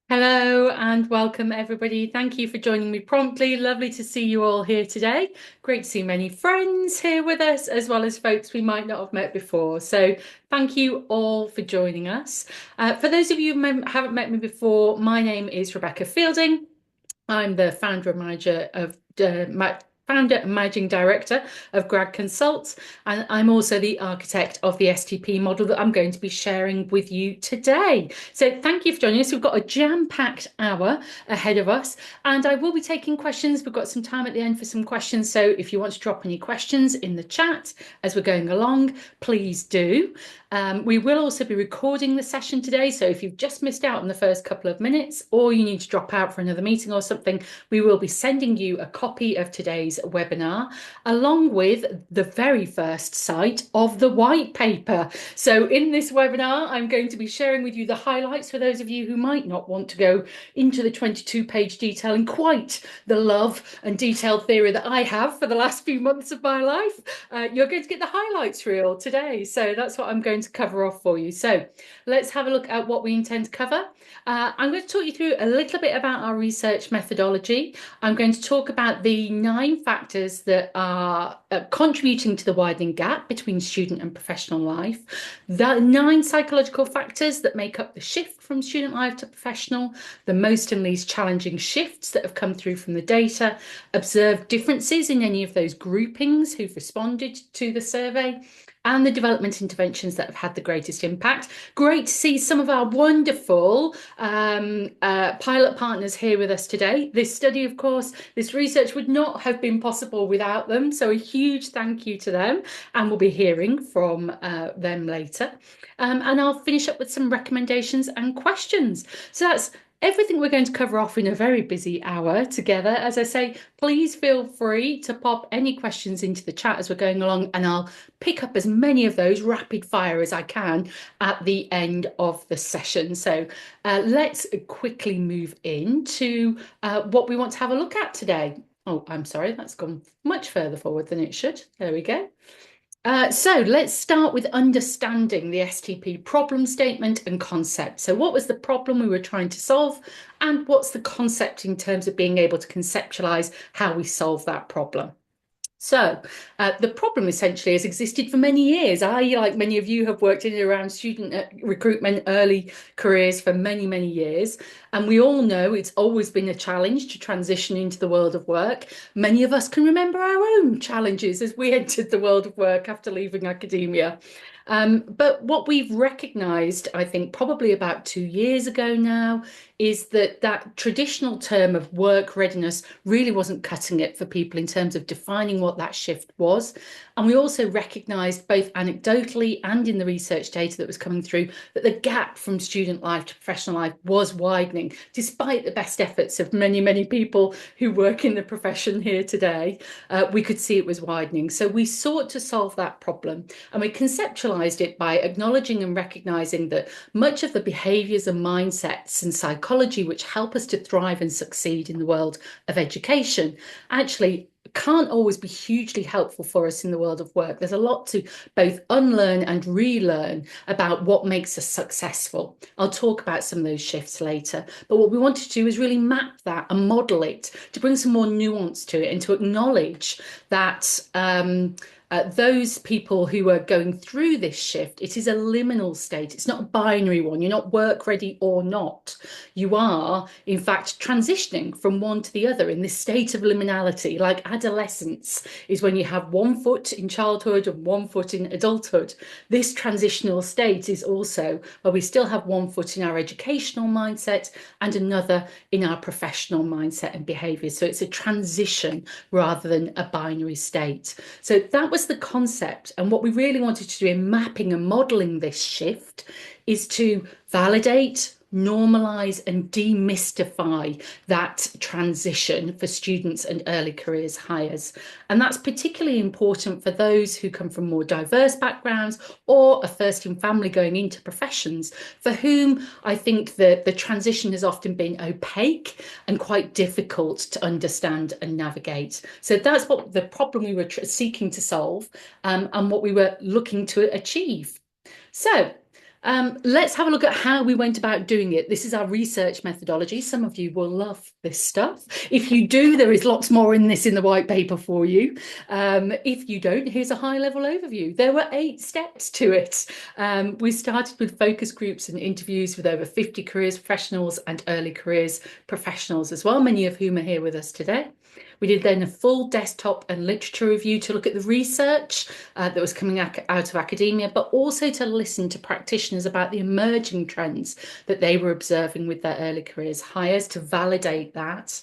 Hello and welcome everybody. Thank you for joining me promptly. Lovely to see you all here today. Great to see many friends here with us, as well as folks we might not have met before. So thank you all for joining us. For those of you who haven't met me before, my name is Rebecca Fielding. I'm the founder and manager of founder and managing director of Grad Consults, and I'm also the architect of the STP model that I'm going to be sharing with you today. So thank you for joining us. We've got a jam-packed hour ahead of us, and I will be taking questions. We've got some time at the end for some questions. So if you want to drop any questions in the chat as we're going along, please do. We will also be recording the session today, so if you've just missed out on the first couple of minutes or you need to drop out for another meeting or something, we will be sending you a copy of today's webinar along with the very first sight of the white paper. So in this webinar, I'm going to be sharing with you the highlights for those of you who might not want to go into the 22-page detail and quite the love and detailed theory that I have for the last few months of my life. You're going to get the highlights reel today. So that's what I'm going to cover off for you. So let's have a look at what we intend to cover. I'm going to talk you through a little bit about our research methodology. I'm going to talk about the 9 factors that are contributing to the widening gap between student and professional life, the 9 psychological factors that make up the shift from student life to professional, the most and least challenging shifts that have come through from the data, observed differences in any of those groupings who've responded to the survey, and the development interventions that have had the greatest impact. Great to see some of our wonderful pilot partners here with us today. This study, of course, this research would not have been possible without them. So a huge thank you to them, and we'll be hearing from them later. And I'll finish up with some recommendations and questions. So that's everything we're going to cover off in a very busy hour together. As I say, please feel free to pop any questions into the chat as we're going along, and I'll pick up as many of those rapid fire as I can at the end of the session. So let's quickly move into what we want to have a look at today. Oh, I'm sorry, that's gone much further forward than it should. There we go. So let's start with understanding the STP problem statement and concept. So what was the problem we were trying to solve, and what's the concept in terms of being able to conceptualize how we solve that problem? So the problem essentially has existed for many years. I, like many of you, have worked in and around student recruitment, early careers for many, many years. And we all know it's always been a challenge to transition into the world of work. Many of us can remember our own challenges as we entered the world of work after leaving academia. But what we've recognised, I think, probably about 2 years ago now, is that that traditional term of work readiness really wasn't cutting it for people in terms of defining what that shift was. And we also recognised, both anecdotally and in the research data that was coming through, that the gap from student life to professional life was widening, despite the best efforts of many, many people who work in the profession here today. We could see it was widening. So we sought to solve that problem, and we conceptualised it by acknowledging and recognising that much of the behaviours and mindsets and psychology which help us to thrive and succeed in the world of education actually can't always be hugely helpful for us in the world of work. There's a lot to both unlearn and relearn about what makes us successful. I'll talk about some of those shifts later, but what we wanted to do is really map that and model it to bring some more nuance to it and to acknowledge that those people who are going through this shift, it is a liminal state. It's not a binary one. You're not work ready or not. You are, in fact, transitioning from one to the other in this state of liminality. Like adolescence is when you have one foot in childhood and one foot in adulthood. This transitional state is also where we still have one foot in our educational mindset and another in our professional mindset and behaviour. So it's a transition rather than a binary state. So that was the concept, and what we really wanted to do in mapping and modelling this shift is to validate, normalise and demystify that transition for students and early careers hires. And that's particularly important for those who come from more diverse backgrounds or are first in family going into professions, for whom I think that the transition has often been opaque and quite difficult to understand and navigate. So that's what the problem we were seeking to solve, and what we were looking to achieve. So Let's have a look at how we went about doing it. This is our research methodology. Some of you will love this stuff. If you do, there is lots more in this in the white paper for you. If you don't, here's a high-level overview. There were 8 steps to it. We started with focus groups and interviews with over 50 careers professionals and early careers professionals as well, many of whom are here with us today. We did then a full desktop and literature review to look at the research that was coming out of academia, but also to listen to practitioners about the emerging trends that they were observing with their early careers hires to validate that.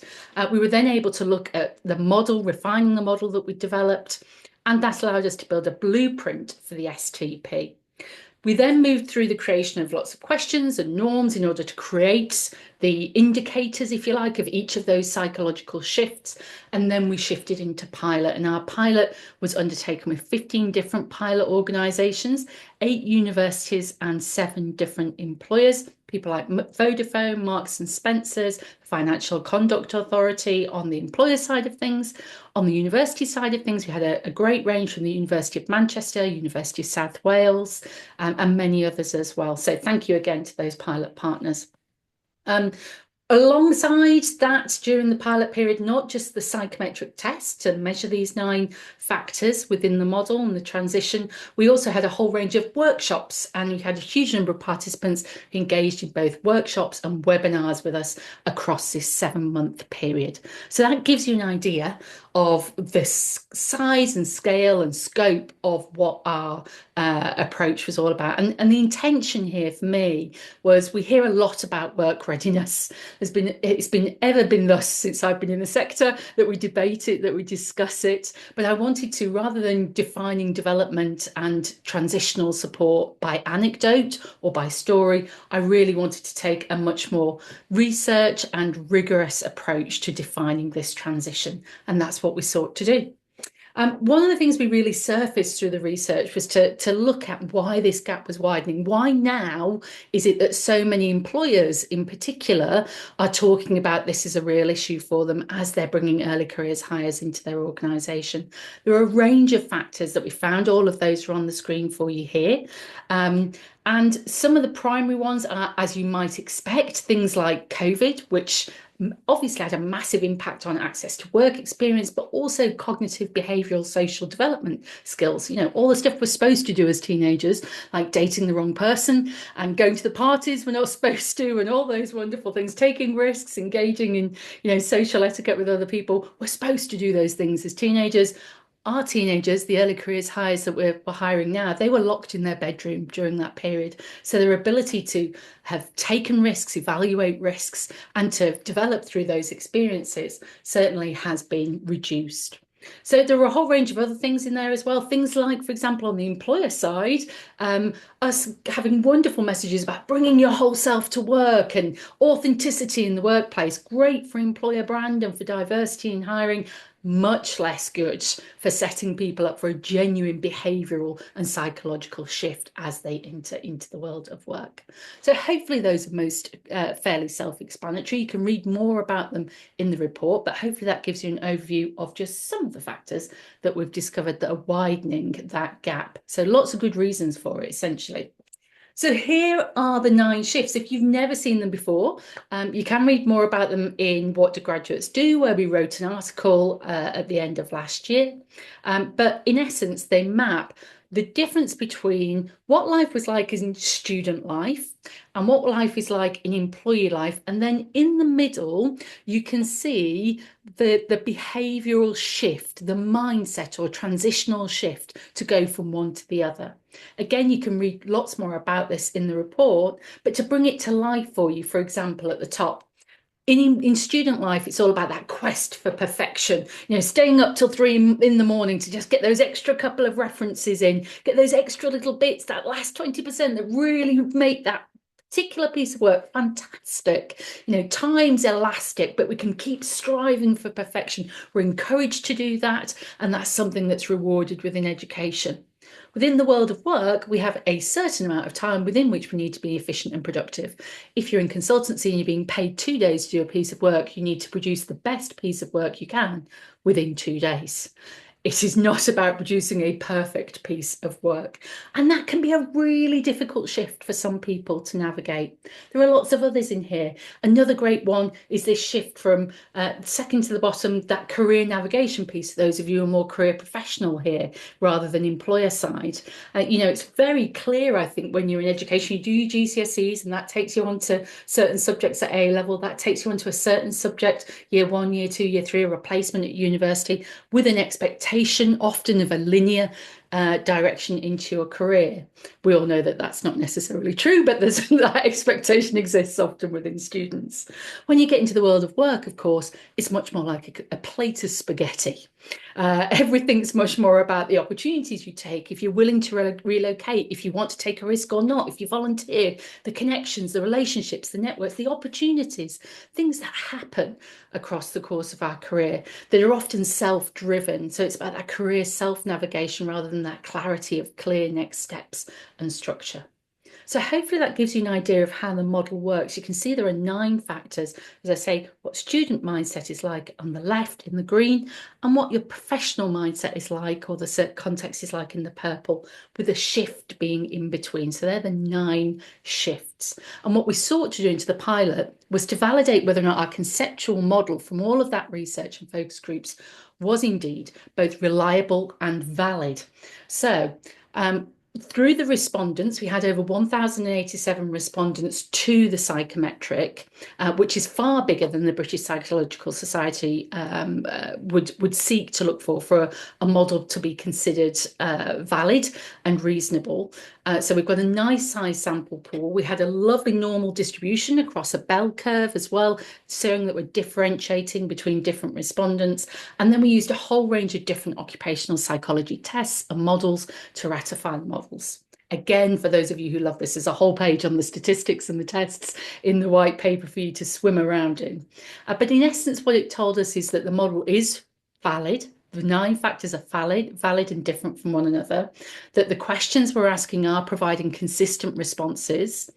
We were then able to look at the model, refining the model that we developed, and that allowed us to build a blueprint for the STP. We then moved through the creation of lots of questions and norms in order to create the indicators, if you like, of each of those psychological shifts. And then we shifted into pilot. And our pilot was undertaken with 15 different pilot organisations, 8 universities and 7 different employers. People like Vodafone, Marks and Spencer's, Financial Conduct Authority on the employer side of things. On the university side of things, we had a great range from the University of Manchester, University of South Wales, and many others as well. So thank you again to those pilot partners. Alongside that, during the pilot period, not just the psychometric test to measure these 9 factors within the model and the transition, we also had a whole range of workshops, and we had a huge number of participants engaged in both workshops and webinars with us across this 7-month period. So that gives you an idea of the size and scale and scope of what our approach was all about. And the intention here for me was, we hear a lot about work readiness. It's been thus since I've been in the sector that we debate it, that we discuss it. But I wanted to, rather than defining development and transitional support by anecdote or by story, I really wanted to take a much more research and rigorous approach to defining this transition. And that's what we sought to do. One of the things we really surfaced through the research was to look at why this gap was widening. Why now is it that so many employers in particular are talking about this as a real issue for them as they're bringing early careers hires into their organisation? There are a range of factors that we found. All of those are on the screen for you here. And some of the primary ones are, as you might expect, things like COVID, which obviously had a massive impact on access to work experience, but also cognitive, behavioural, social development skills. You know, all the stuff we're supposed to do as teenagers, like dating the wrong person and going to the parties we're not supposed to, and all those wonderful things, taking risks, engaging in, you know, social etiquette with other people. We're supposed to do those things as teenagers. Our teenagers, the early careers hires that we're hiring now, they were locked in their bedroom during that period. So their ability to have taken risks, evaluate risks, and to develop through those experiences certainly has been reduced. So there are a whole range of other things in there as well. Things like, for example, on the employer side, us having wonderful messages about bringing your whole self to work and authenticity in the workplace. Great for employer brand and for diversity in hiring. Much less good for setting people up for a genuine behavioural and psychological shift as they enter into the world of work. So hopefully those are most fairly self-explanatory. You can read more about them in the report, but hopefully that gives you an overview of just some of the factors that we've discovered that are widening that gap. So lots of good reasons for it, essentially. So here are the 9 shifts. If you've never seen them before, you can read more about them in What Do Graduates Do, where we wrote an article at the end of last year. But in essence, they map the difference between what life was like in student life and what life is like in employee life. And then in the middle, you can see the behavioural shift, the mindset or transitional shift to go from one to the other. Again, you can read lots more about this in the report, but to bring it to life for you, for example, at the top, in student life, it's all about that quest for perfection, you know, staying up till 3 in the morning to just get those extra couple of references in, get those extra little bits, that last 20% that really make that particular piece of work fantastic. You know, time's elastic, but we can keep striving for perfection. We're encouraged to do that, and that's something that's rewarded within education. Within the world of work, we have a certain amount of time within which we need to be efficient and productive. If you're in consultancy and you're being paid 2 days to do a piece of work, you need to produce the best piece of work you can within 2 days. It is not about producing a perfect piece of work. And that can be a really difficult shift for some people to navigate. There are lots of others in here. Another great one is this shift from second to the bottom, that career navigation piece, those of you who are more career professional here rather than employer side. It's very clear, I think, when you're in education, you do your GCSEs and that takes you on to certain subjects at A level, that takes you on to a certain subject, year one, year two, year three, a replacement at university, with an expectation often of a linear direction into your career. We all know that that's not necessarily true, but there's that expectation exists often within students. When you get into the world of work, of course, it's much more like a plate of spaghetti. Everything's much more about the opportunities you take, if you're willing to relocate, if you want to take a risk or not, if you volunteer, the connections, the relationships, the networks, the opportunities, things that happen across the course of our career that are often self-driven. So it's about that career self-navigation rather than that clarity of clear next steps and structure. So hopefully that gives you an idea of how the model works. You can see there are 9 factors, as I say, what student mindset is like on the left in the green, and what your professional mindset is like, or the context is like in the purple, with a shift being in between. So they're the 9 shifts. And what we sought to do into the pilot was to validate whether or not our conceptual model from all of that research and focus groups was indeed both reliable and valid. So through the respondents, we had over 1,087 respondents to the psychometric, which is far bigger than the British Psychological Society would seek to look for a model to be considered valid and reasonable. So we've got a nice size sample pool. We had a lovely normal distribution across a bell curve as well, showing that we're differentiating between different respondents. And then we used a whole range of different occupational psychology tests and models to ratify the models. Again, for those of you who love this, there's a whole page on the statistics and the tests in the white paper for you to swim around in. But in essence, what it told us is that the model is valid. The 9 factors are valid and different from one another, that the questions we're asking are providing consistent responses,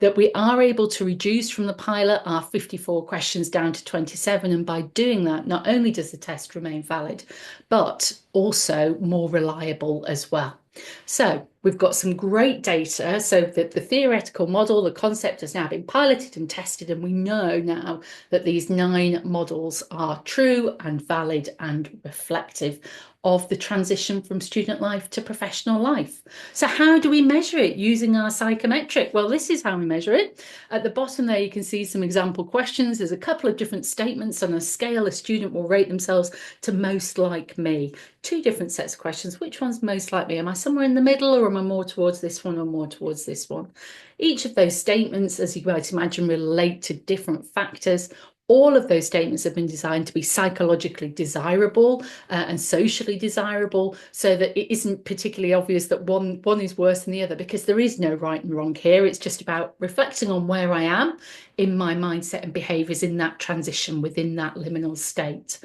that we are able to reduce from the pilot our 54 questions down to 27. And by doing that, not only does the test remain valid, but also more reliable as well. So we've got some great data. So that the theoretical model, the concept has now been piloted and tested, and we know now that these 9 models are true and valid and reflective of the transition from student life to professional life. So how do we measure it using our psychometric? Well, this is how we measure it. At the bottom there, you can see some example questions. There's a couple of different statements on a scale. A student will rate themselves to most like me. 2 different sets of questions. Which one's most like me? Am I somewhere in the middle, or am I more towards this one or more towards this one? Each of those statements, as you might imagine, relate to different factors. All of those statements have been designed to be psychologically desirable and socially desirable, so that it isn't particularly obvious that one is worse than the other, because there is no right and wrong here. It's just about reflecting on where I am in my mindset and behaviours in that transition within that liminal state.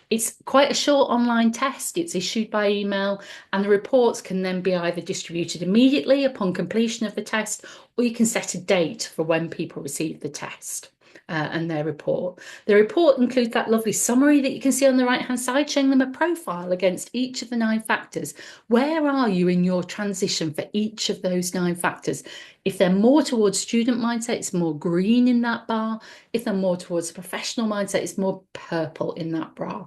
It's quite a short online test. It's issued by email, and the reports can then be either distributed immediately upon completion of the test, or you can set a date for when people receive the test. And their report. The report includes that lovely summary that you can see on the right-hand side, showing them a profile against each of the 9 factors. Where are you in your transition for each of those 9 factors? If they're more towards student mindset, it's more green in that bar. If they're more towards professional mindset, it's more purple in that bar.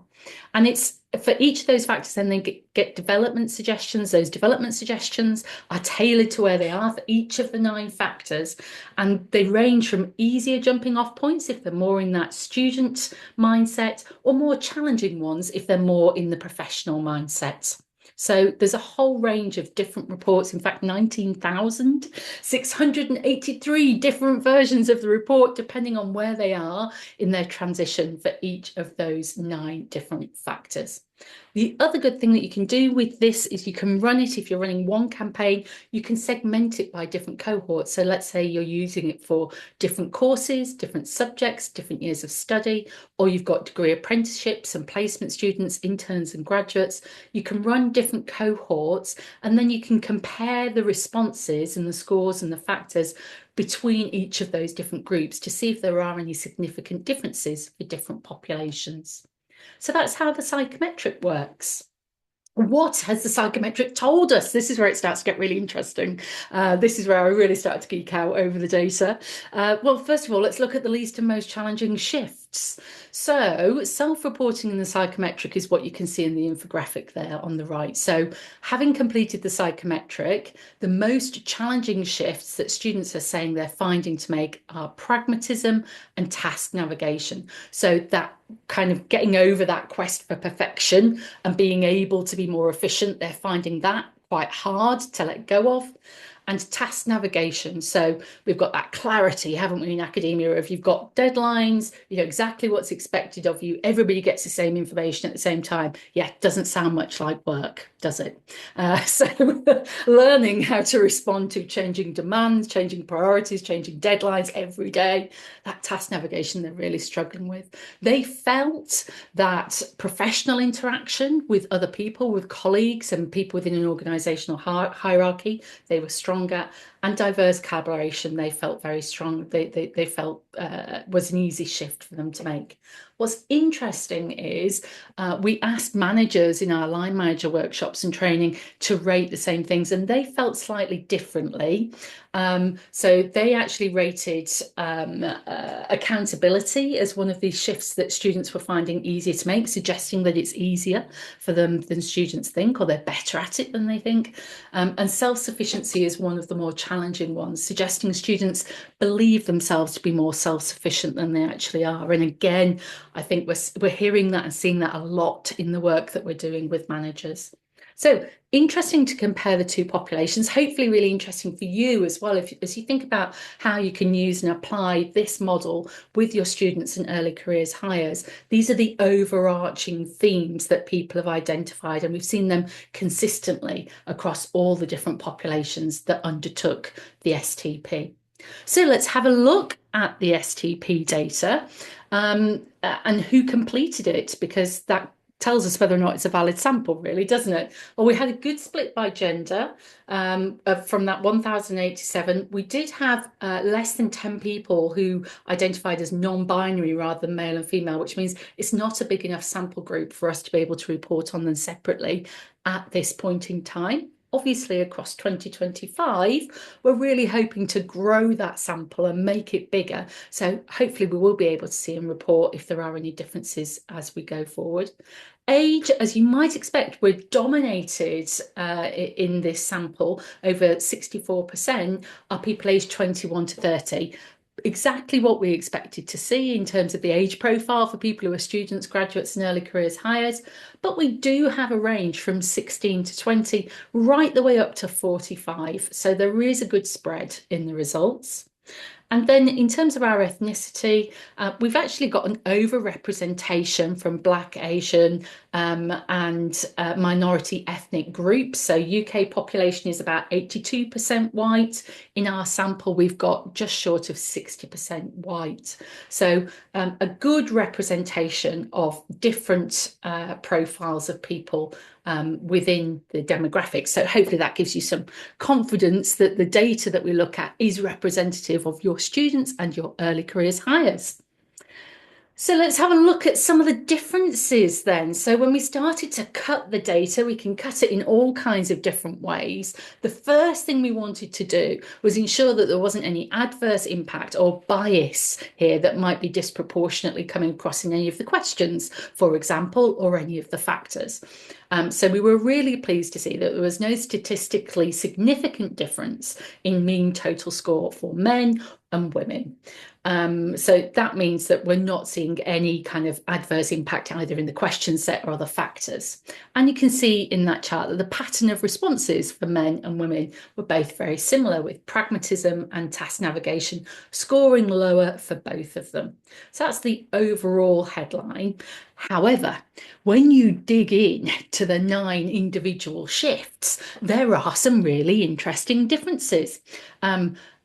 And it's for each of those factors, then they get development suggestions. Those development suggestions are tailored to where they are for each of the 9 factors. And they range from easier jumping off points if they're more in that student mindset, or more challenging ones if they're more in the professional mindset. So there's a whole range of different reports, in fact, 19,683 different versions of the report, depending on where they are in their transition for each of those 9 different factors. The other good thing that you can do with this is you can run it, if you're running one campaign, you can segment it by different cohorts. So let's say you're using it for different courses, different subjects, different years of study, or you've got degree apprenticeships and placement students, interns and graduates. You can run different cohorts, and then you can compare the responses and the scores and the factors between each of those different groups to see if there are any significant differences for different populations. So that's how the psychometric works. What has the psychometric told us? This is where it starts to get really interesting. This is where I really start to geek out over the data. Well, first of all, let's look at the least and most challenging shifts. So, self-reporting in the psychometric is what you can see in the infographic there on the right. So, having completed the psychometric, the most challenging shifts that students are saying they're finding to make are pragmatism and task navigation. So, that kind of getting over that quest for perfection and being able to be more efficient, they're finding that quite hard to let go of. And task navigation. So we've got that clarity, haven't we, in academia, if you've got deadlines, you know exactly what's expected of you, everybody gets the same information at the same time. Yeah, doesn't sound much like work, does it? So learning how to respond to changing demands, changing priorities, changing deadlines every day, that task navigation they're really struggling with. They felt that professional interaction with other people, with colleagues and people within an organizational hierarchy, they were strong at, and diverse collaboration they felt very strong. They felt was an easy shift for them to make. What's interesting is we asked managers in our line manager workshops and training to rate the same things, and they felt slightly differently. So they actually rated accountability as one of these shifts that students were finding easier to make, suggesting that it's easier for them than students think, or they're better at it than they think. And self-sufficiency is one of the more challenging ones, suggesting students believe themselves to be more self-sufficient than they actually are. And again, I think we're hearing that and seeing that a lot in the work that we're doing with managers. So interesting to compare the two populations, hopefully really interesting for you as well, as you think about how you can use and apply this model with your students and early careers hires. These are the overarching themes that people have identified, and we've seen them consistently across all the different populations that undertook the STP. So let's have a look at the STP data and who completed it, because that tells us whether or not it's a valid sample, really, doesn't it? Well, we had a good split by gender from that 1,087. We did have less than 10 people who identified as non-binary rather than male and female, which means it's not a big enough sample group for us to be able to report on them separately at this point in time. Obviously, across 2025, we're really hoping to grow that sample and make it bigger. So hopefully we will be able to see and report if there are any differences as we go forward. Age, as you might expect, we're dominated in this sample. Over 64% are people aged 21 to 30. Exactly what we expected to see in terms of the age profile for people who are students, graduates, and early careers hires. But we do have a range from 16 to 20, right the way up to 45. So there is a good spread in the results. And then in terms of our ethnicity, we've actually got an overrepresentation from Black, Asian and minority ethnic groups. So UK population is about 82% white. In our sample, we've got just short of 60% white. So a good representation of different profiles of people within the demographics. So hopefully that gives you some confidence that the data that we look at is representative of your students and your early careers hires. So let's have a look at some of the differences then. So when we started to cut the data, we can cut it in all kinds of different ways. The first thing we wanted to do was ensure that there wasn't any adverse impact or bias here that might be disproportionately coming across in any of the questions, for example, or any of the factors. So we were really pleased to see that there was no statistically significant difference in mean total score for men and women. So that means that we're not seeing any kind of adverse impact either in the question set or other factors. And you can see in that chart that the pattern of responses for men and women were both very similar, with pragmatism and task navigation scoring lower for both of them. So that's the overall headline. However, when you dig in to the 9 individual shifts, there are some really interesting differences.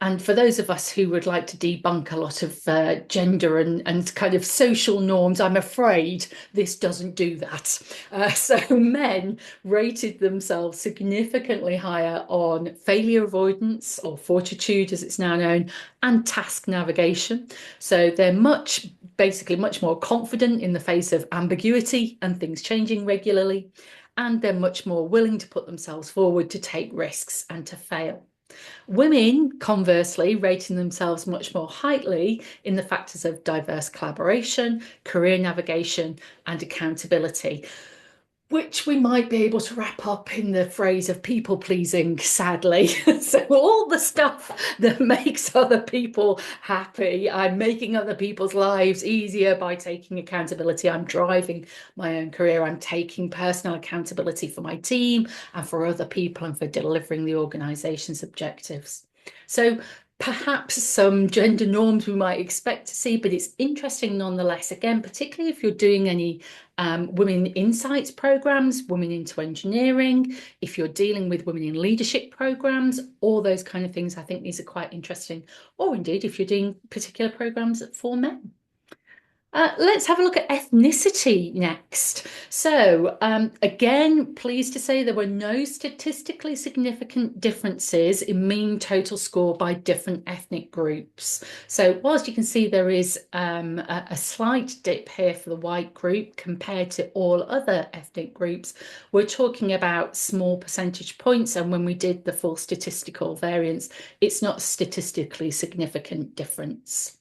And for those of us who would like to debunk a lot of gender and kind of social norms, I'm afraid this doesn't do that. So men rated themselves significantly higher on failure avoidance, or fortitude as it's now known, and task navigation. So they're basically much more confident in the face of ambiguity and things changing regularly. and they're much more willing to put themselves forward, to take risks and to fail. Women, conversely, rating themselves much more highly in the factors of diverse collaboration, career navigation, and accountability, which we might be able to wrap up in the phrase of people pleasing, sadly. So all the stuff that makes other people happy, I'm making other people's lives easier by taking accountability. I'm driving my own career. I'm taking personal accountability for my team and for other people and for delivering the organization's objectives. So perhaps some gender norms we might expect to see, but it's interesting nonetheless, again, particularly if you're doing any women insights programs, women into engineering, if you're dealing with women in leadership programs, all those kind of things. I think these are quite interesting, or indeed if you're doing particular programs for men. Let's have a look at ethnicity next. So again, pleased to say there were no statistically significant differences in mean total score by different ethnic groups. So whilst you can see there is a slight dip here for the white group compared to all other ethnic groups, we're talking about small percentage points. And when we did the full statistical variance, it's not statistically significant difference.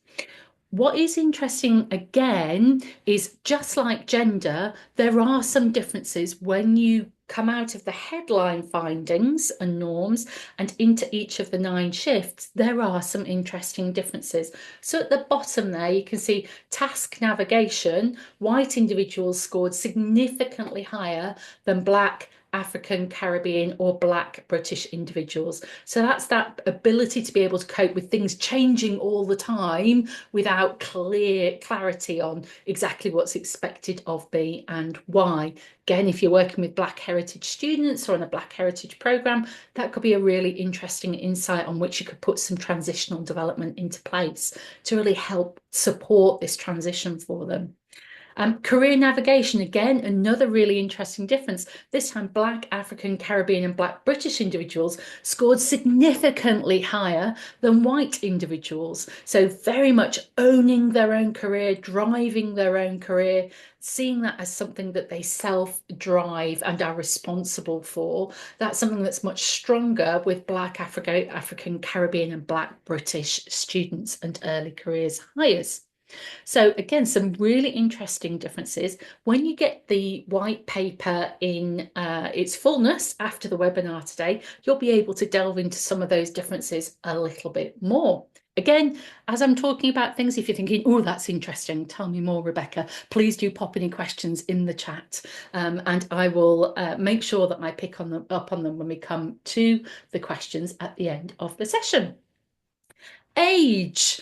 What is interesting again is just like gender, there are some differences when you come out of the headline findings and norms and into each of the 9 shifts. There are some interesting differences. So at the bottom there, you can see task navigation, white individuals scored significantly higher than Black, African, Caribbean, or Black British individuals. So that's that ability to be able to cope with things changing all the time without clarity on exactly what's expected of me and why. Again, if you're working with Black Heritage students or on a Black Heritage programme, that could be a really interesting insight on which you could put some transitional development into place to really help support this transition for them. Career navigation, again, another really interesting difference. This time, Black, African, Caribbean, and Black British individuals scored significantly higher than white individuals. So very much owning their own career, driving their own career, seeing that as something that they self-drive and are responsible for. That's something that's much stronger with Black, African, Caribbean, and Black British students and early careers hires. So again, some really interesting differences. When you get the white paper in its fullness after the webinar today, you'll be able to delve into some of those differences a little bit more. Again, as I'm talking about things, if you're thinking, oh, that's interesting, tell me more, Rebecca, please do pop any questions in the chat, and I will make sure that I pick up on them when we come to the questions at the end of the session. Age.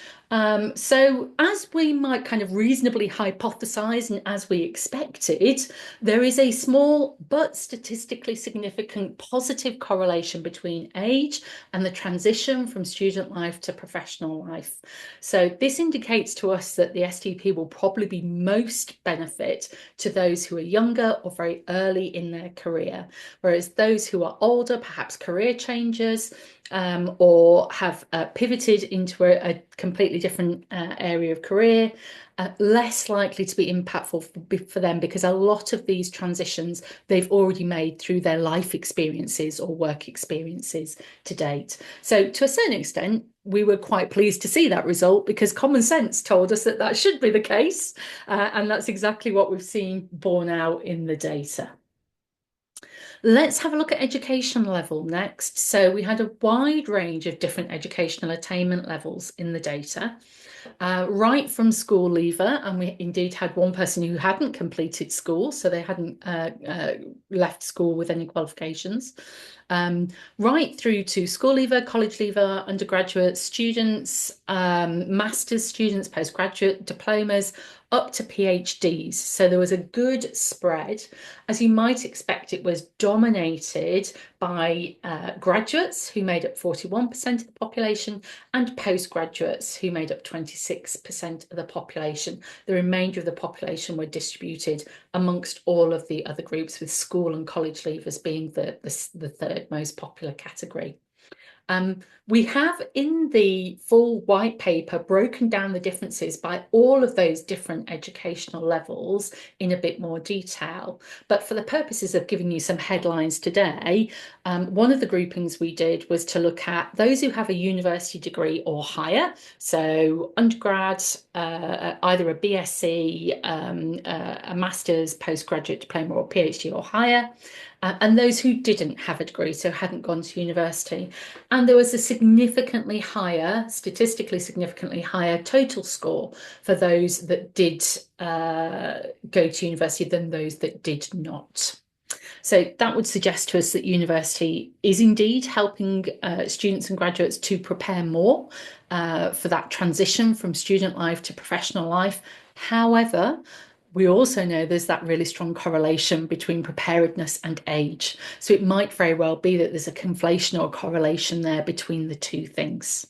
So as we might kind of reasonably hypothesize and as we expected, there is a small but statistically significant positive correlation between age and the transition from student life to professional life. So this indicates to us that the STP will probably be most benefit to those who are younger or very early in their career, whereas those who are older, perhaps career changers, or have pivoted into a completely different area of career, less likely to be impactful for them, because a lot of these transitions they've already made through their life experiences or work experiences to date. So to a certain extent, we were quite pleased to see that result, because common sense told us that that should be the case, and that's exactly what we've seen borne out in the data. Let's have a look at education level next. So we had a wide range of different educational attainment levels in the data, right from school leaver, and we indeed had one person who hadn't completed school, so they hadn't left school with any qualifications, right through to school leaver, college leaver, undergraduate students, master's students, postgraduate diplomas, up to PhDs. So there was a good spread. As you might expect, it was dominated by graduates, who made up 41% of the population, and postgraduates, who made up 26% of the population. The remainder of the population were distributed amongst all of the other groups, with school and college leavers being the third most popular category. We have in the full white paper broken down the differences by all of those different educational levels in a bit more detail. But for the purposes of giving you some headlines today, one of the groupings we did was to look at those who have a university degree or higher, so undergrads, either a BSc, a master's, postgraduate diploma or PhD or higher, and those who didn't have a degree, so hadn't gone to university. And there was a significantly higher, statistically significantly higher total score for those that did go to university than those that did not. So that would suggest to us that university is indeed helping students and graduates to prepare more for that transition from student life to professional life. However, we also know there's that really strong correlation between preparedness and age. So it might very well be that there's a conflation or correlation there between the two things.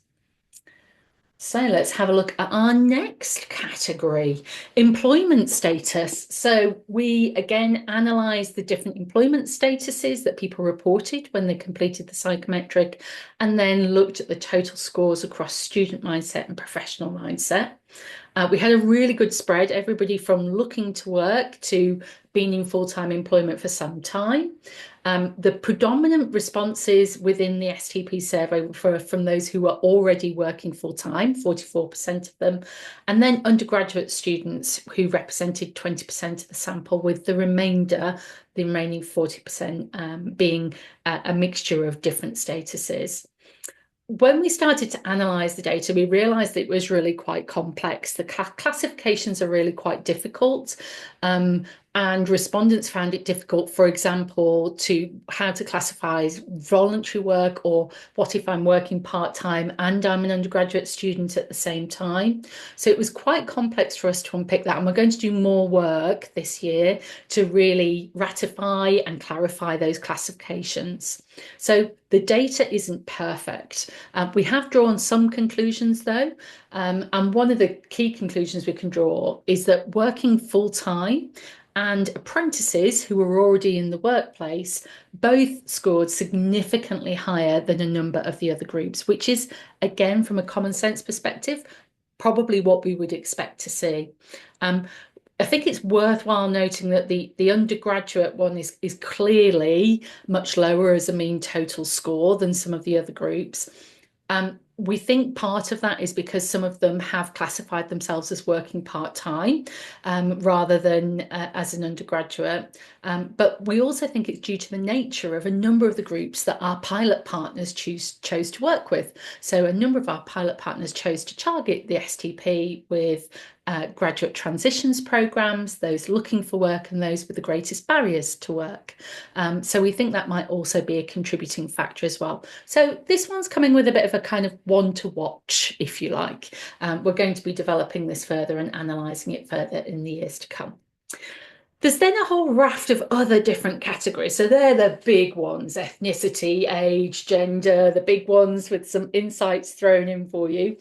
So let's have a look at our next category, employment status. So we again analysed the different employment statuses that people reported when they completed the psychometric, and then looked at the total scores across student mindset and professional mindset. We had a really good spread, everybody from looking to work to being in full-time employment for some time. The predominant responses within the STP survey were from those who were already working full-time, 44% of them, and then undergraduate students who represented 20% of the sample, with the remaining 40% being a mixture of different statuses. When we started to analyse the data, we realised it was really quite complex. The classifications are really quite difficult, and respondents found it difficult, for example, to how to classify voluntary work, or what if I'm working part-time and I'm an undergraduate student at the same time. So it was quite complex for us to unpick that, and we're going to do more work this year to really ratify and clarify those classifications. So the data isn't perfect. We have drawn some conclusions though, and one of the key conclusions we can draw is that working full-time and apprentices who were already in the workplace both scored significantly higher than a number of the other groups, which is, again, from a common sense perspective, probably what we would expect to see. I think it's worthwhile noting that the undergraduate one is clearly much lower as a mean total score than some of the other groups. We think part of that is because some of them have classified themselves as working part-time rather than as an undergraduate. But we also think it's due to the nature of a number of the groups that our pilot partners chose to work with. So a number of our pilot partners chose to target the STP with graduate transitions programs, those looking for work and those with the greatest barriers to work. So we think that might also be a contributing factor as well. So this one's coming with a bit of a kind of one to watch, if you like. We're going to be developing this further and analysing it further in the years to come. There's then a whole raft of other different categories. So they're the big ones: ethnicity, age, gender, the big ones with some insights thrown in for you.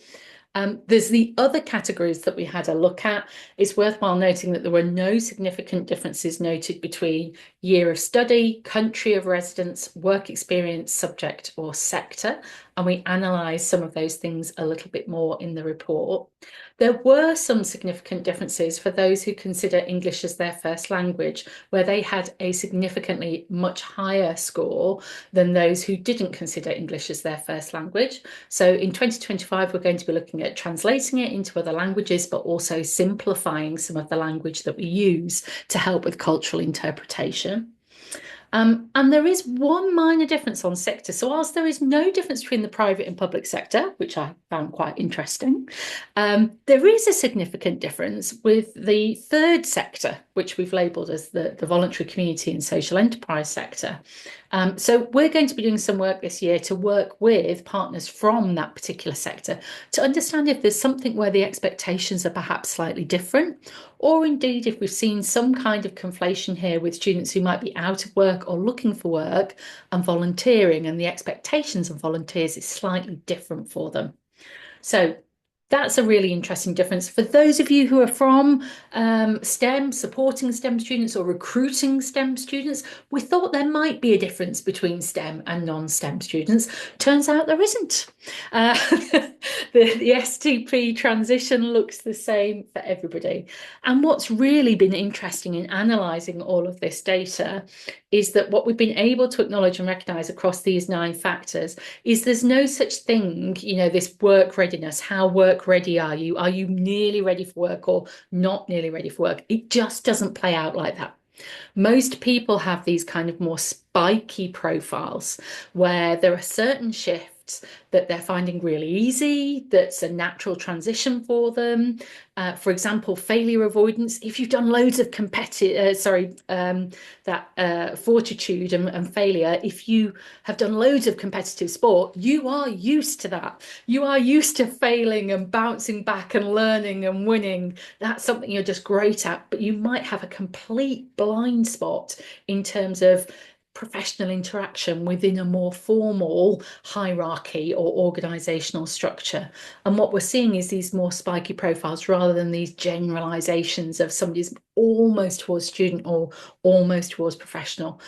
There's the other categories that we had a look at. It's worthwhile noting that there were no significant differences noted between year of study, country of residence, work experience, subject or sector, and we analysed some of those things a little bit more in the report. There were some significant differences for those who consider English as their first language, where they had a significantly much higher score than those who didn't consider English as their first language. So in 2025, we're going to be looking at translating it into other languages, but also simplifying some of the language that we use to help with cultural interpretation. And there is one minor difference on sector. So whilst there is no difference between the private and public sector, which I found quite interesting, there is a significant difference with the third sector, which we've labelled as the voluntary community and social enterprise sector. So we're going to be doing some work this year to work with partners from that particular sector to understand if there's something where the expectations are perhaps slightly different, or indeed if we've seen some kind of conflation here with students who might be out of work or looking for work and volunteering, and the expectations of volunteers is slightly different for them. So That's a really interesting difference. For those of you who are from STEM, supporting STEM students or recruiting STEM students, we thought there might be a difference between STEM and non-STEM students. Turns out there isn't. Uh, the STP transition looks the same for everybody. And what's really been interesting in analysing all of this data is that what we've been able to acknowledge and recognise across these 9 factors is there's no such thing, this work readiness. How work ready are you? Are you nearly ready for work or not nearly ready for work? It just doesn't play out like that. Most people have these kind of more spiky profiles where there are certain shifts that they're finding really easy, that's a natural transition for them. For example, failure avoidance. If you've done loads of fortitude and failure, if you have done loads of competitive sport, you are used to that. You are used to failing and bouncing back and learning and winning. That's something you're just great at, but you might have a complete blind spot in terms of professional interaction within a more formal hierarchy or organizational structure. And what we're seeing is these more spiky profiles rather than these generalizations of somebody's almost towards student or almost towards professional.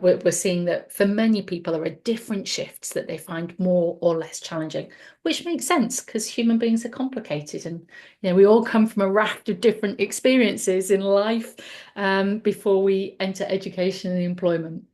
We're seeing that for many people there are different shifts that they find more or less challenging, which makes sense because human beings are complicated, and we all come from a raft of different experiences in life before we enter education and employment.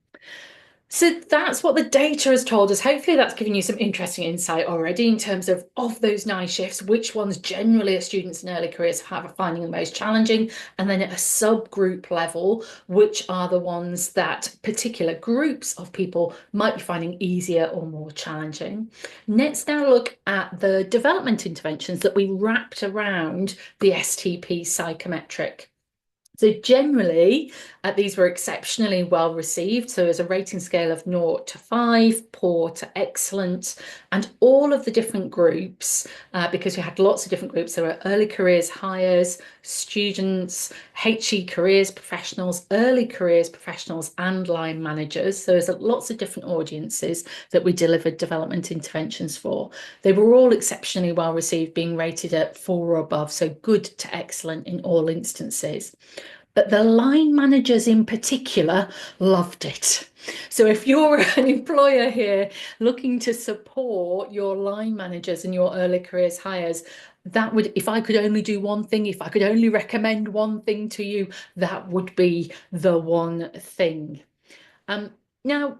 So that's what the data has told us. Hopefully that's given you some interesting insight already in terms of those 9 shifts, which ones generally are students in early careers are finding the most challenging, and then at a subgroup level, which are the ones that particular groups of people might be finding easier or more challenging. Let's now look at the development interventions that we wrapped around the STP psychometric. So generally, these were exceptionally well received. So as a rating scale of 0 to 5, poor to excellent, and all of the different groups, because we had lots of different groups. There were early careers hires, students, HE careers professionals, early careers professionals, and line managers. So there's lots of different audiences that we delivered development interventions for. They were all exceptionally well received, being rated at 4 or above, so good to excellent in all instances. But the line managers in particular loved it. So if you're an employer here looking to support your line managers and your early careers hires, that would, if I could only do one thing, if I could only recommend one thing to you, that would be the one thing. Now,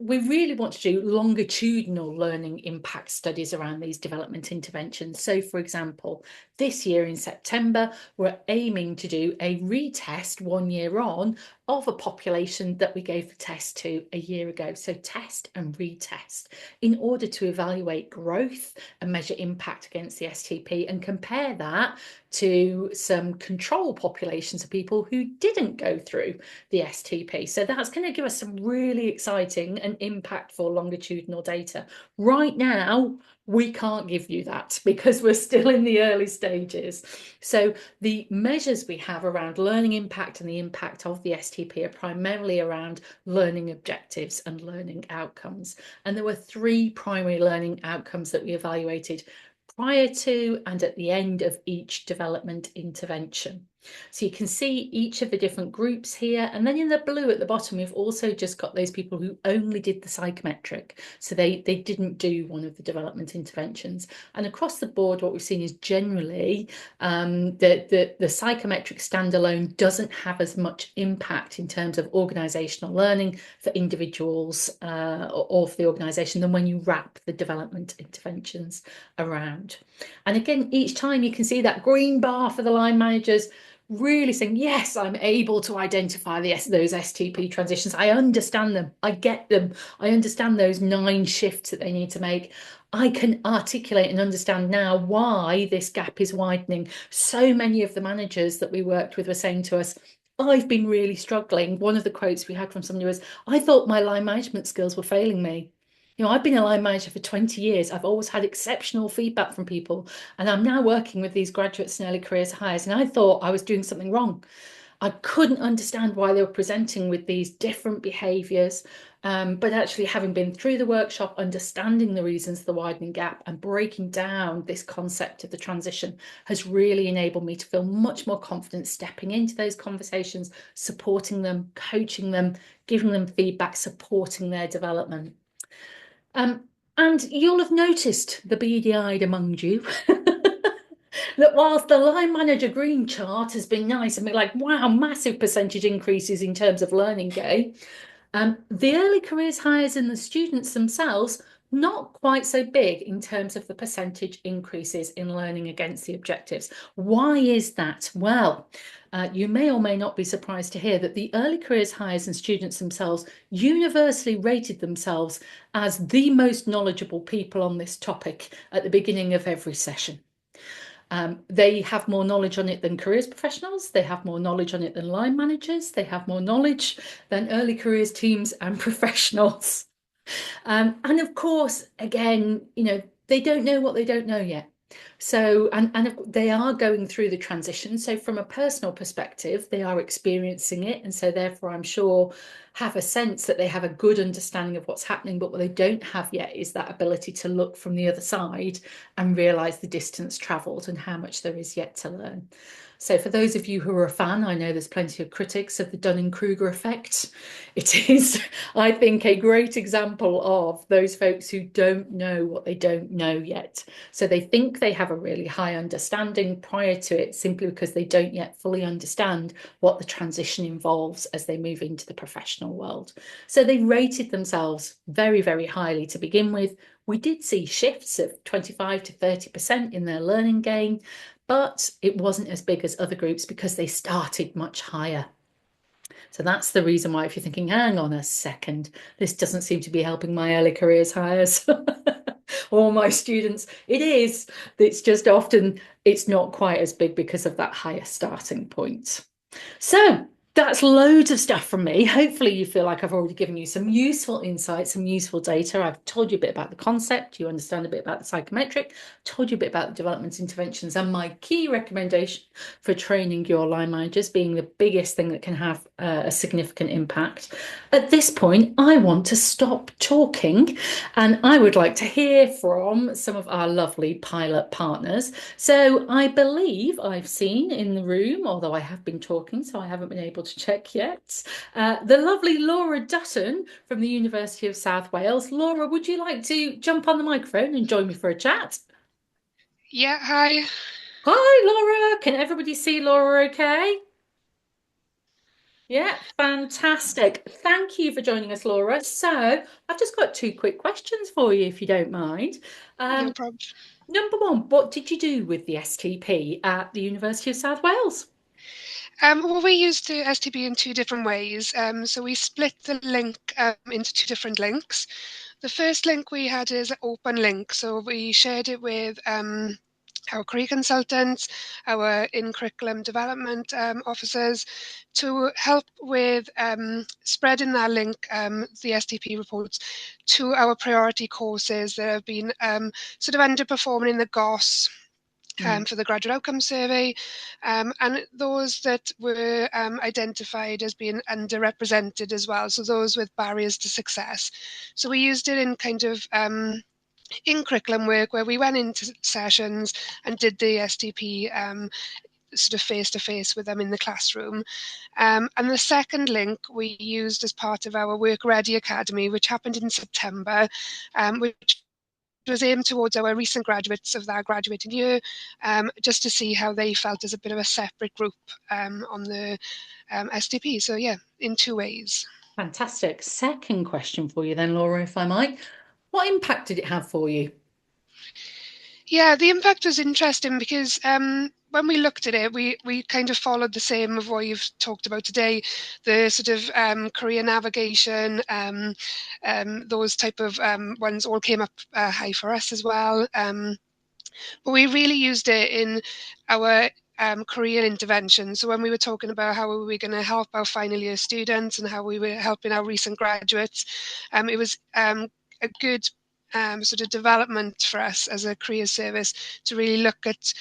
we really want to do longitudinal learning impact studies around these development interventions. So, for example, this year in September, we're aiming to do a retest 1 year on of a population that we gave the test to a year ago. So test and retest in order to evaluate growth and measure impact against the STP and compare that to some control populations of people who didn't go through the STP. So that's going to give us some really exciting and impactful longitudinal data. Right now, we can't give you that because we're still in the early stages. So the measures we have around learning impact and the impact of the STP are primarily around learning objectives and learning outcomes. And there were 3 primary learning outcomes that we evaluated prior to and at the end of each development intervention. So you can see each of the different groups here, and then in the blue at the bottom we've also just got those people who only did the psychometric, so they didn't do one of the development interventions. And across the board what we've seen is generally the psychometric standalone doesn't have as much impact in terms of organisational learning for individuals or for the organisation than when you wrap the development interventions around. And again, each time you can see that green bar for the line managers really saying, yes, I'm able to identify those STP transitions. I understand them. I get them. I understand those 9 shifts that they need to make. I can articulate and understand now why this gap is widening. So many of the managers that we worked with were saying to us, I've been really struggling. One of the quotes we had from somebody was, I thought my line management skills were failing me. I've been a line manager for 20 years. I've always had exceptional feedback from people. And I'm now working with these graduates and early careers hires. And I thought I was doing something wrong. I couldn't understand why they were presenting with these different behaviours. But actually, having been through the workshop, understanding the reasons for the widening gap and breaking down this concept of the transition has really enabled me to feel much more confident stepping into those conversations, supporting them, coaching them, giving them feedback, supporting their development. And you'll have noticed, the beady-eyed among you, that whilst the line manager green chart has been nice and been like, wow, massive percentage increases in terms of learning gain, the early careers hires and the students themselves, not quite so big in terms of the percentage increases in learning against the objectives. Why is that? Well, you may or may not be surprised to hear that the early careers hires and students themselves universally rated themselves as the most knowledgeable people on this topic at the beginning of every session. They have more knowledge on it than careers professionals. They have more knowledge on it than line managers. They have more knowledge than early careers teams and professionals. And of course, again, they don't know what they don't know yet. So, and they are going through the transition. So from a personal perspective, they are experiencing it. And so therefore, I'm sure, have a sense that they have a good understanding of what's happening. But what they don't have yet is that ability to look from the other side and realize the distance traveled and how much there is yet to learn. So for those of you who are a fan, I know there's plenty of critics of the Dunning-Kruger effect. It is, I think, a great example of those folks who don't know what they don't know yet. So they think they have a really high understanding prior to it simply because they don't yet fully understand what the transition involves as they move into the professional world. So they rated themselves very, very highly to begin with. We did see shifts of 25 to 30% in their learning gain, but it wasn't as big as other groups because they started much higher. So that's the reason why, if you're thinking, hang on a second, this doesn't seem to be helping my early careers hires or my students, it is. It's just often it's not quite as big because of that higher starting point. So that's loads of stuff from me. Hopefully you feel like I've already given you some useful insights, some useful data. I've told you a bit about the concept, you understand a bit about the psychometric, told you a bit about the development interventions, and my key recommendation for training your line managers being the biggest thing that can have a significant impact. At this point, I want to stop talking and I would like to hear from some of our lovely pilot partners. So I believe I've seen in the room, although I have been talking, so I haven't been able to check yet, the lovely Laura Dutton from the University of South Wales. Laura, would you like to jump on the microphone and join me for a chat? Yeah, hi. Hi, Laura. Can everybody see Laura okay? Yeah, fantastic. Thank you for joining us, Laura. So I've just got two quick questions for you, if you don't mind. No Um, problem. Number one, what did you do with the STP at the University of South Wales? Well, we used the STP in two different ways. So we split the link into two different links. The first link we had is an open link. So we shared it with our career consultants, our in-curriculum development officers, to help with spreading that link, the STP reports, to our priority courses that have been sort of underperforming in the GOS for the graduate outcome survey, and those that were identified as being underrepresented as well, so those with barriers to success. So we used it in kind of in curriculum work where we went into sessions and did the STP sort of face to face with them in the classroom. And the second link we used as part of our Work Ready Academy, which happened in September, which was aimed towards our recent graduates of that graduating year, just to see how they felt as a bit of a separate group on the STP. So yeah, in two ways. Fantastic. Second question for you then, Laura, if I might. What impact did it have for you? Yeah, the impact was interesting because when we looked at it, we kind of followed the same of what you've talked about today, the sort of career navigation, those type of ones all came up high for us as well. But we really used it in our career intervention. So when we were talking about how we were going to help our final year students and how we were helping our recent graduates, it was a good sort of development for us as a career service to really look at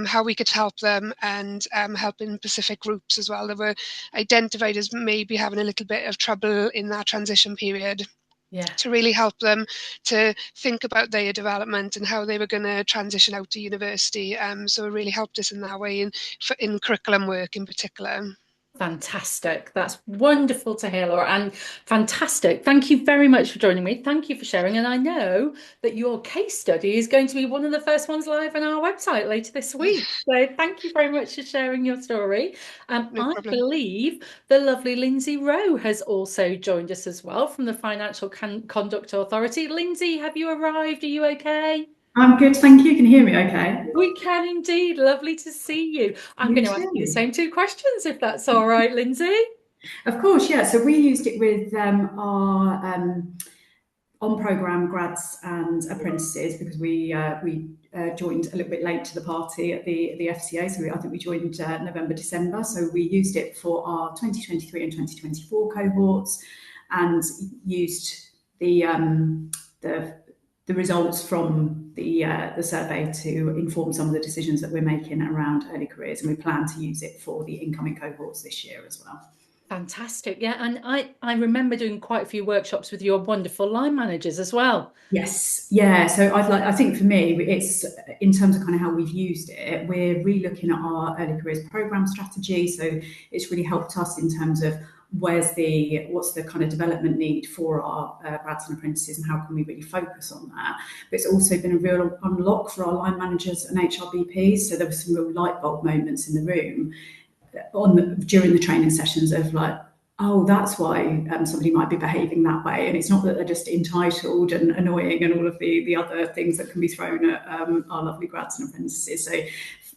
how we could help them and help in specific groups as well that were identified as maybe having a little bit of trouble in that transition period, Yeah. to really help them to think about their development and how they were going to transition out to university. So it really helped us in that way in curriculum work in particular. Fantastic. That's wonderful to hear, Laura, and fantastic. Thank you very much for joining me. Thank you for sharing. And I know that your case study is going to be one of the first ones live on our website later this week. So thank you very much for sharing your story. No I problem. believe the lovely Lindsay Rowe has also joined us as well from the Financial Conduct Authority. Lindsay, have you arrived? Are you okay? I'm good, thank you. Can you hear me okay? We can indeed. Lovely to see you. I'm You going to ask you the too. same two questions if that's all right, Lindsay. Of course, yeah. So we used it with our on-program grads and apprentices because we joined a little bit late to the party at the FCA. So I think we joined November, December. So we used it for our 2023 and 2024 cohorts, and used the the results from the survey to inform some of the decisions that we're making around early careers, and we plan to use it for the incoming cohorts this year as well. Fantastic. Yeah, and I remember doing quite a few workshops with your wonderful line managers as well. Yes, yeah. So I think for me, it's in terms of kind of how we've used it, we're re-looking at our early careers program strategy. So it's really helped us in terms of what's the kind of development need for our grads and apprentices, and how can we really focus on that. But it's also been a real unlock for our line managers and HRBPs. So there were some real light bulb moments in the room during the training sessions of like, oh, that's why somebody might be behaving that way. And it's not that they're just entitled and annoying and all of the other things that can be thrown at our lovely grads and apprentices. So,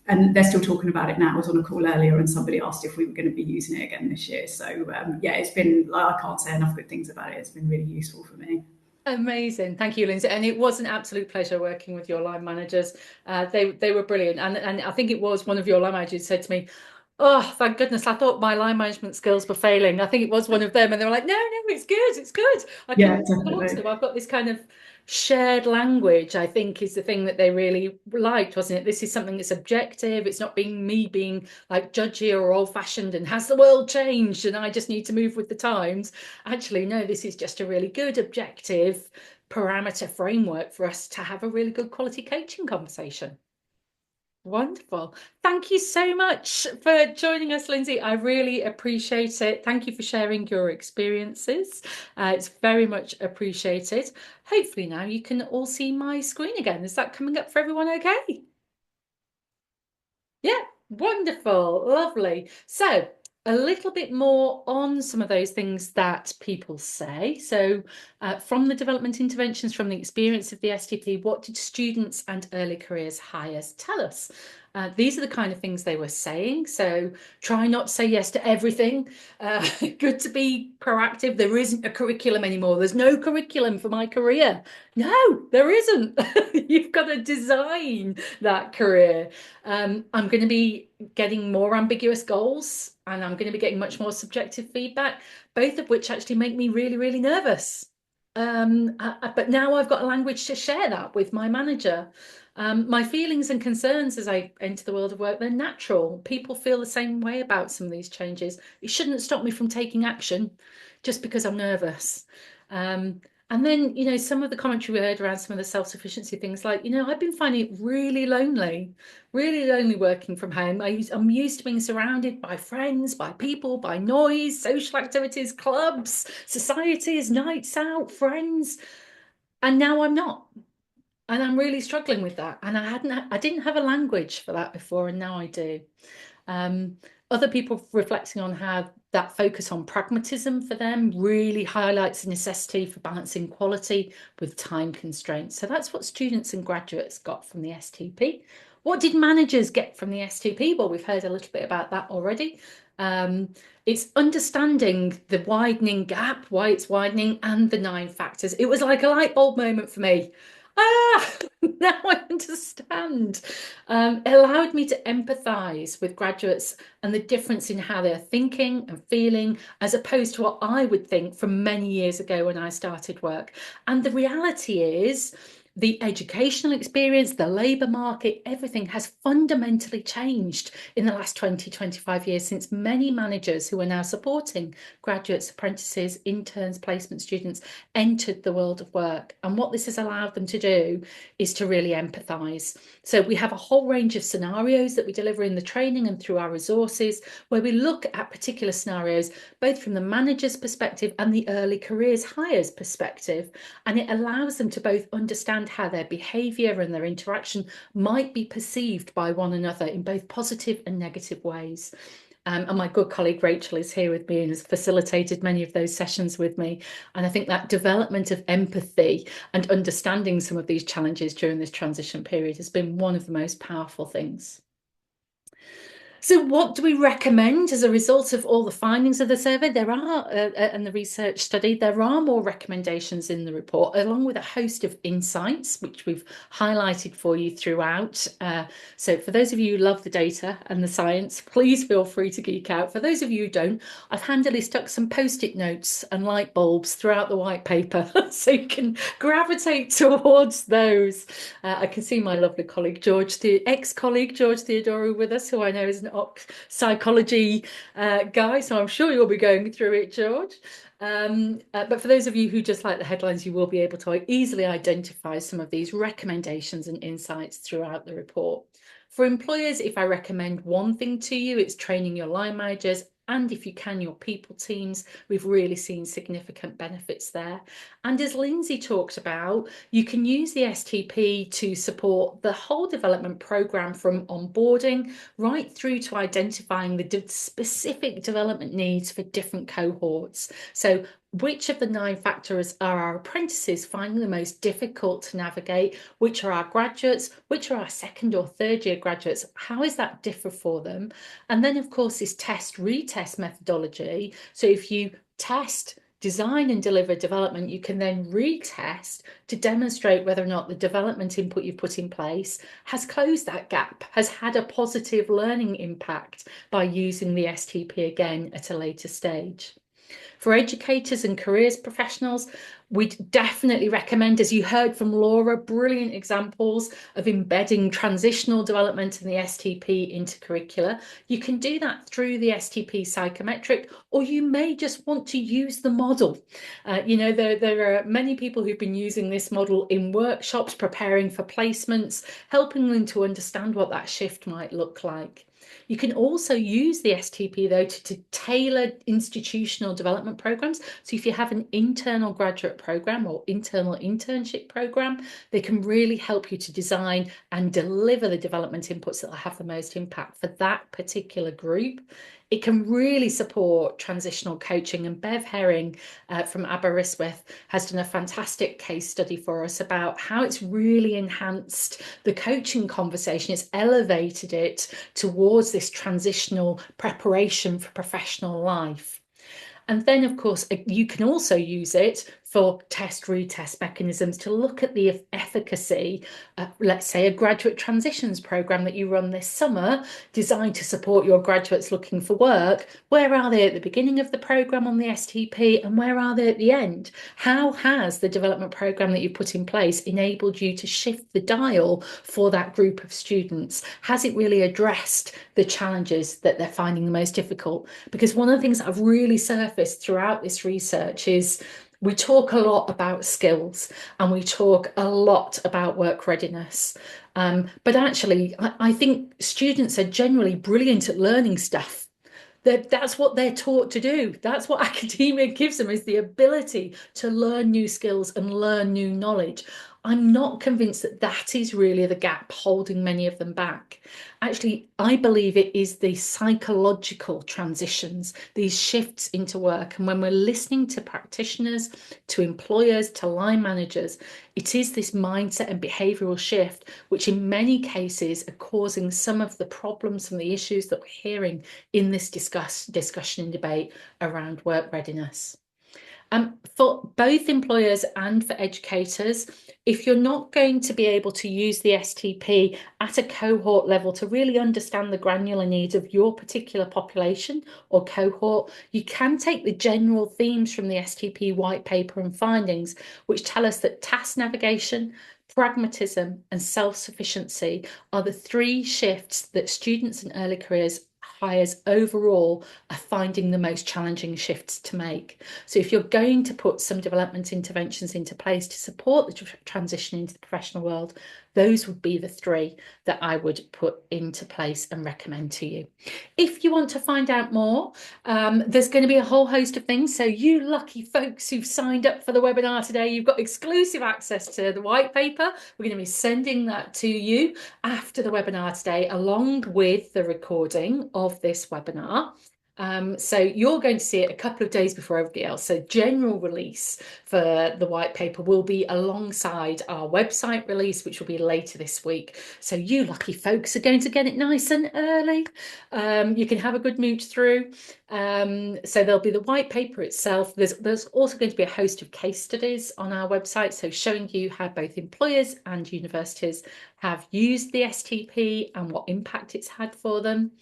and they're still talking about it now. I was on a call earlier and somebody asked if we were going to be using it again this year. So yeah, it's been, I can't say enough good things about it. It's been really useful for me. Amazing. Thank you, Lindsay. And it was an absolute pleasure working with your line managers. They were brilliant. And I think it was one of your line managers said to me, oh, thank goodness, I thought my line management skills were failing. I think it was one of them. And they were like, no, it's good. It's good. I can Yeah, talk to definitely. them. I've got this kind of shared language, I think, is the thing that they really liked, wasn't it? This is something that's objective. It's not me being like judgy or old fashioned and has the world changed and I just need to move with the times. Actually, no, this is just a really good objective parameter framework for us to have a really good quality coaching conversation. Wonderful. Thank you so much for joining us, Lindsay. I really appreciate it. Thank you for sharing your experiences. It's very much appreciated. Hopefully now you can all see my screen again. Is that coming up for everyone okay? Yeah, wonderful. Lovely. So a little bit more on some of those things that people say. So from the development interventions, from the experience of the STP, what did students and early careers hires tell us? These are the kind of things they were saying. So try not to say yes to everything. Good to be proactive. There isn't a curriculum anymore. There's no curriculum for my career. No, there isn't. You've got to design that career. I'm going to be getting more ambiguous goals and I'm going to be getting much more subjective feedback, both of which actually make me really, really nervous. But now I've got a language to share that with my manager. My feelings and concerns as I enter the world of work, they're natural. People feel the same way about some of these changes. It shouldn't stop me from taking action just because I'm nervous. And then, some of the commentary we heard around some of the self-sufficiency things, like, I've been finding it really lonely working from home. I'm used to being surrounded by friends, by people, by noise, social activities, clubs, societies, nights out, friends. And now I'm not. And I'm really struggling with that. And I didn't have a language for that before, and now I do. Um, Other people reflecting on how that focus on pragmatism for them really highlights the necessity for balancing quality with time constraints. So that's what students and graduates got from the STP. What did managers get from the STP? Well, we've heard a little bit about that already. It's understanding the widening gap, why it's widening, and the 9 factors. It was like a light bulb moment for me. Ah, now I understand. It allowed me to empathise with graduates and the difference in how they're thinking and feeling, as opposed to what I would think from many years ago when I started work. And the reality is, the educational experience, the labour market, everything has fundamentally changed in the last 20, 25 years, since many managers who are now supporting graduates, apprentices, interns, placement students entered the world of work. And what this has allowed them to do is to really empathise. So we have a whole range of scenarios that we deliver in the training and through our resources, where we look at particular scenarios, both from the manager's perspective and the early careers hires perspective. And it allows them to both understand how their behaviour and their interaction might be perceived by one another in both positive and negative ways. And my good colleague Rachel is here with me and has facilitated many of those sessions with me. And I think that development of empathy and understanding some of these challenges during this transition period has been one of the most powerful things. So what do we recommend as a result of all the findings of the survey? There are, and the research study, there are more recommendations in the report, along with a host of insights, which we've highlighted for you throughout. So for those of you who love the data and the science, please feel free to geek out. For those of you who don't, I've handily stuck some post-it notes and light bulbs throughout the white paper, so you can gravitate towards those. I can see my lovely colleague, the ex-colleague George Theodorou with us, who I know is an psychology guy, so I'm sure you'll be going through it, George. But for those of you who just like the headlines, you will be able to easily identify some of these recommendations and insights throughout the report. For employers, if I recommend one thing to you, it's training your line managers, and if you can, your people teams. We've really seen significant benefits there. And as Lindsay talked about, you can use the STP to support the whole development programme, from onboarding right through to identifying the specific development needs for different cohorts. So which of the 9 factors are our apprentices finding the most difficult to navigate? Which are our graduates? Which are our second or third year graduates? How is that differ for them? And then, of course, this test retest methodology. So if you test, design and deliver development, you can then retest to demonstrate whether or not the development input you've put in place has closed that gap, has had a positive learning impact by using the STP again at a later stage. For educators and careers professionals, we'd definitely recommend, as you heard from Laura, brilliant examples of embedding transitional development and the STP into curricula. You can do that through the STP psychometric, or you may just want to use the model. There are many people who've been using this model in workshops, preparing for placements, helping them to understand what that shift might look like. You can also use the STP, though, to tailor institutional development programs. So if you have an internal graduate program or internal internship program, they can really help you to design and deliver the development inputs that will have the most impact for that particular group. It can really support transitional coaching, and Bev Herring from Aberystwyth has done a fantastic case study for us about how it's really enhanced the coaching conversation. It's elevated it towards this transitional preparation for professional life. And then, of course, you can also use it for test retest mechanisms to look at the efficacy, let's say a graduate transitions program that you run this summer, designed to support your graduates looking for work. Where are they at the beginning of the program on the STP, and where are they at the end? How has the development program that you put in place enabled you to shift the dial for that group of students? Has it really addressed the challenges that they're finding the most difficult? Because one of the things that have really surfaced throughout this research is we talk a lot about skills and we talk a lot about work readiness. But actually, I think students are generally brilliant at learning stuff. That's what they're taught to do. That's what academia gives them, is the ability to learn new skills and learn new knowledge. I'm not convinced that that is really the gap holding many of them back. Actually, I believe it is the psychological transitions, these shifts into work. And when we're listening to practitioners, to employers, to line managers, it is this mindset and behavioural shift, which in many cases are causing some of the problems and the issues that we're hearing in this discussion and debate around work readiness. For both employers and for educators, if you're not going to be able to use the STP at a cohort level to really understand the granular needs of your particular population or cohort, you can take the general themes from the STP white paper and findings, which tell us that task navigation, pragmatism, and self-sufficiency are the three shifts that students in early careers hires overall are finding the most challenging shifts to make. So if you're going to put some development interventions into place to support the transition into the professional world, those would be the three that I would put into place and recommend to you. If you want to find out more, there's going to be a whole host of things. So you lucky folks who've signed up for the webinar today, you've got exclusive access to the white paper. We're going to be sending that to you after the webinar today, along with the recording of this webinar. So you're going to see it a couple of days before everybody else. So general release for the white paper will be alongside our website release, which will be later this week. So you lucky folks are going to get it nice and early. You can have a good mooch through. So there'll be the white paper itself. There's also going to be a host of case studies on our website, so showing you how both employers and universities have used the STP and what impact it's had for them.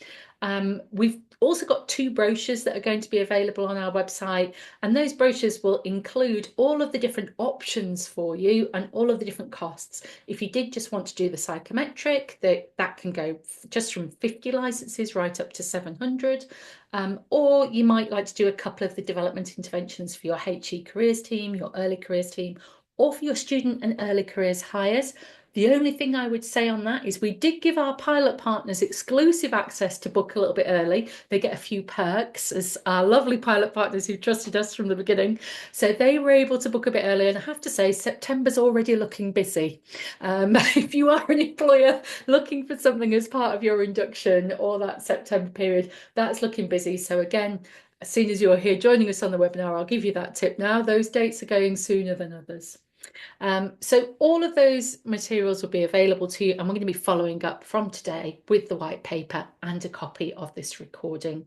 We've also got 2 brochures that are going to be available on our website, and those brochures will include all of the different options for you and all of the different costs. If you did just want to do the psychometric, that can go just from 50 licenses right up to 700. Or you might like to do a couple of the development interventions for your HE careers team, your early careers team, or for your student and early careers hires. The only thing I would say on that is we did give our pilot partners exclusive access to book a little bit early. They get a few perks as our lovely pilot partners who trusted us from the beginning. So they were able to book a bit early. And I have to say, September's already looking busy. If you are an employer looking for something as part of your induction or that September period, that's looking busy. So again, as soon as you're here joining us on the webinar, I'll give you that tip now. Those dates are going sooner than others. So all of those materials will be available to you, and we're going to be following up from today with the white paper and a copy of this recording.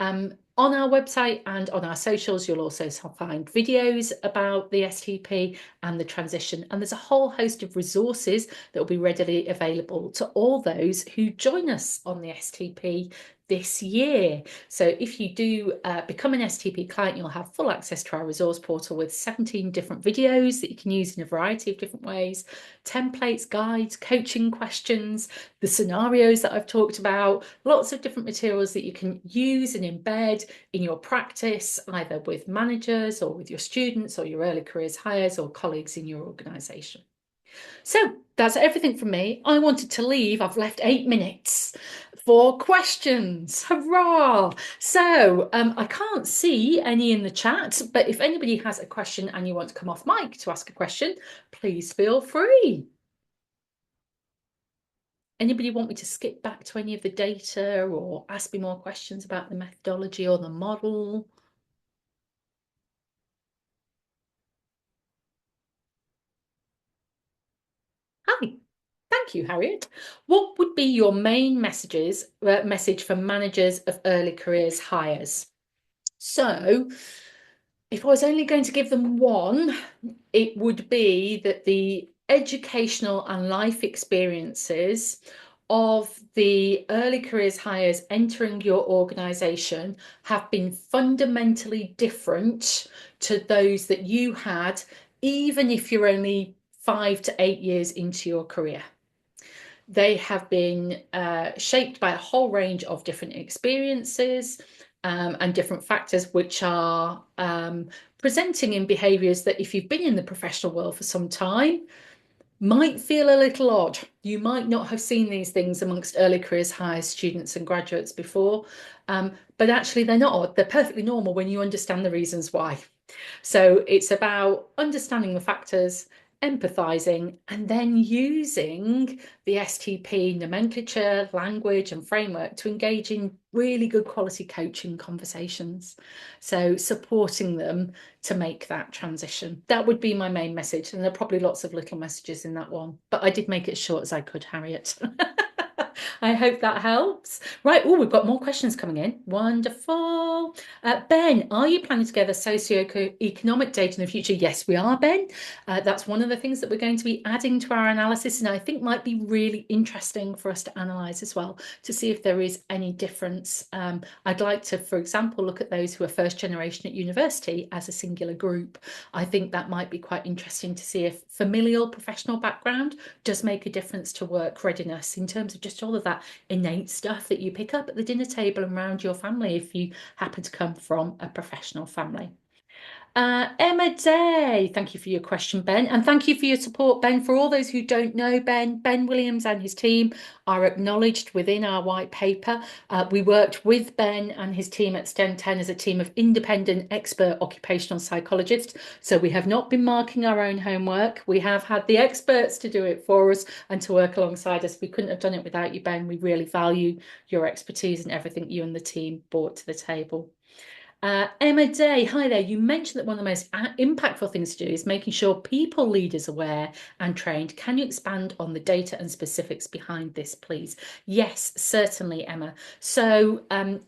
On our website and on our socials, you'll also find videos about the STP and the transition, and there's a whole host of resources that will be readily available to all those who join us on the STP this year. So if you do become an STP client, you'll have full access to our resource portal with 17 different videos that you can use in a variety of different ways, templates, guides, coaching questions, the scenarios that I've talked about, lots of different materials that you can use and embed in your practice, either with managers or with your students or your early careers hires or colleagues in your organisation. So that's everything from me. I wanted to leave. I've left 8 minutes for questions. Hurrah! So I can't see any in the chat, but if anybody has a question and you want to come off mic to ask a question, please feel free. Anybody want me to skip back to any of the data or ask me more questions about the methodology or the model? Hi. Thank you, Harriet. What would be your main message for managers of early careers hires? So, if I was only going to give them one, it would be that the educational and life experiences of the early careers hires entering your organisation have been fundamentally different to those that you had, even if you're only 5 to 8 years into your career. They have been shaped by a whole range of different experiences and different factors, which are presenting in behaviours that if you've been in the professional world for some time, might feel a little odd. You might not have seen these things amongst early careers hires students and graduates before, but actually they're not odd. They're perfectly normal when you understand the reasons why. So it's about understanding the factors, empathizing, and then using the STP nomenclature, language, and framework to engage in really good quality coaching conversations. So supporting them to make that transition. That would be my main message. And there are probably lots of little messages in that one, but I did make it short as I could, Harriet. I hope that helps. Right. Oh, we've got more questions coming in. Wonderful. Ben, are you planning to gather socio-economic data in the future? Yes, we are, Ben. That's one of the things that we're going to be adding to our analysis, and I think might be really interesting for us to analyse as well, to see if there is any difference. I'd like to, for example, look at those who are first generation at university as a singular group. I think that might be quite interesting to see if familial professional background does make a difference to work readiness in terms of just all of that innate stuff that you pick up at the dinner table and around your family if you happen to come from a professional family. Emma Day, thank you for your question, Ben, and thank you for your support, Ben. For all those who don't know Ben Williams and his team are acknowledged within our white paper. We worked with Ben and his team at STEM 10 as a team of independent expert occupational psychologists. So we have not been marking our own homework. We have had the experts to do it for us and to work alongside us. We couldn't have done it without you, Ben. We really value your expertise and everything you and the team brought to the table. Emma Day, hi there. You mentioned that one of the most impactful things to do is making sure people leaders are aware and trained. Can you expand on the data and specifics behind this, please? Yes, certainly, Emma. So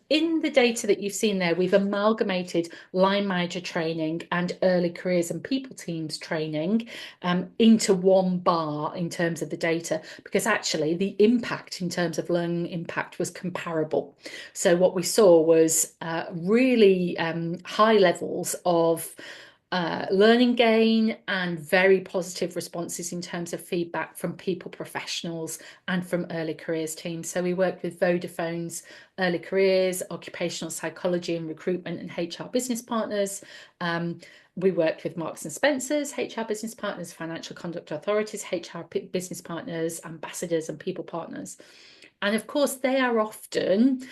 in the data that you've seen there, we've amalgamated line manager training and early careers and people teams training into one bar in terms of the data, because actually the impact in terms of learning impact was comparable. So what we saw was really high levels of learning gain and very positive responses in terms of feedback from people professionals and from early careers teams. So we worked with Vodafone's early careers, occupational psychology and recruitment and HR business partners. We worked with Marks and Spencer's HR business partners, financial conduct authorities, HR business partners, ambassadors and people partners. And of course, they are often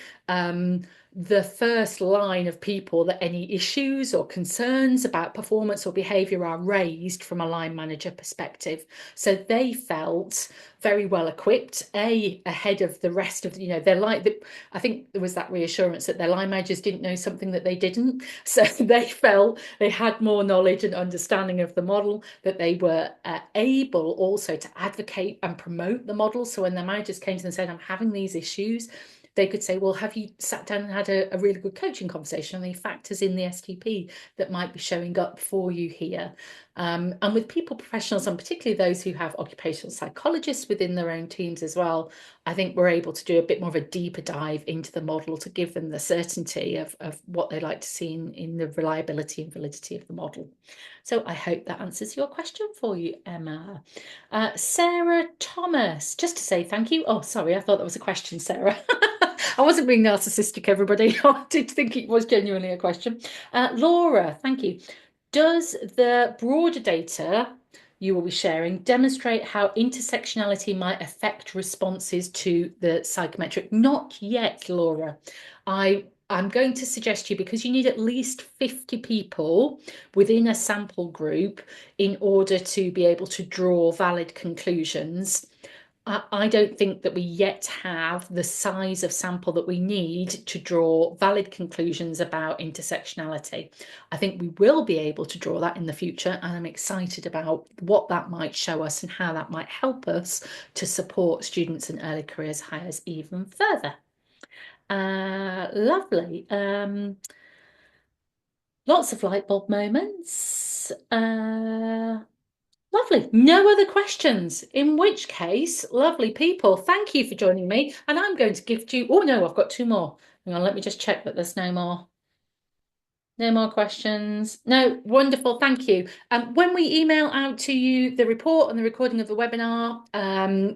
the first line of people that any issues or concerns about performance or behaviour are raised from a line manager perspective. So they felt very well equipped, ahead of the rest of, I think there was that reassurance that their line managers didn't know something that they didn't. So they felt they had more knowledge and understanding of the model, that they were able also to advocate and promote the model. So when the managers came to them and said, I'm having these issues, they could say, well, have you sat down and had a really good coaching conversation on the factors in the STP that might be showing up for you here? And with people professionals, and particularly those who have occupational psychologists within their own teams as well, I think we're able to do a bit more of a deeper dive into the model to give them the certainty of what they like to see in the reliability and validity of the model. So I hope that answers your question for you, Emma. Sarah Thomas, just to say thank you. Oh, sorry, I thought that was a question, Sarah. I wasn't being narcissistic, everybody. I did think it was genuinely a question. Laura, thank you. Does the broader data you will be sharing demonstrate how intersectionality might affect responses to the psychometric? Not yet, Laura. I'm going to suggest to you, because you need at least 50 people within a sample group in order to be able to draw valid conclusions. I don't think that we yet have the size of sample that we need to draw valid conclusions about intersectionality. I think we will be able to draw that in the future, and I'm excited about what that might show us and how that might help us to support students and early careers hires even further. Lovely. Lots of light bulb moments. Lovely. No other questions. In which case, lovely people, thank you for joining me. And I'm going to gift you. Oh, no, I've got two more. Hang on, let me just check that there's no more. No more questions. No, wonderful. Thank you. When we email out to you the report and the recording of the webinar,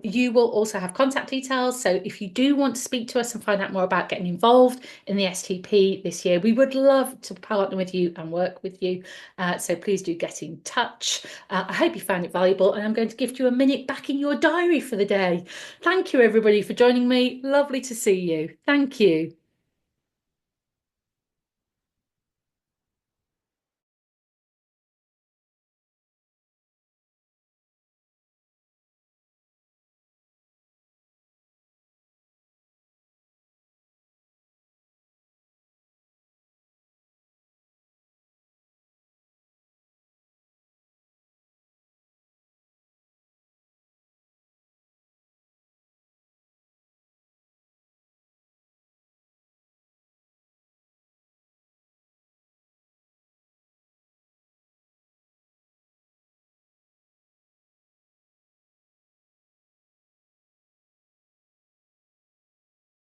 you will also have contact details. So if you do want to speak to us and find out more about getting involved in the STP this year, we would love to partner with you and work with you. So please do get in touch. I hope you found it valuable, and I'm going to gift you a minute back in your diary for the day. Thank you, everybody, for joining me. Lovely to see you. Thank you.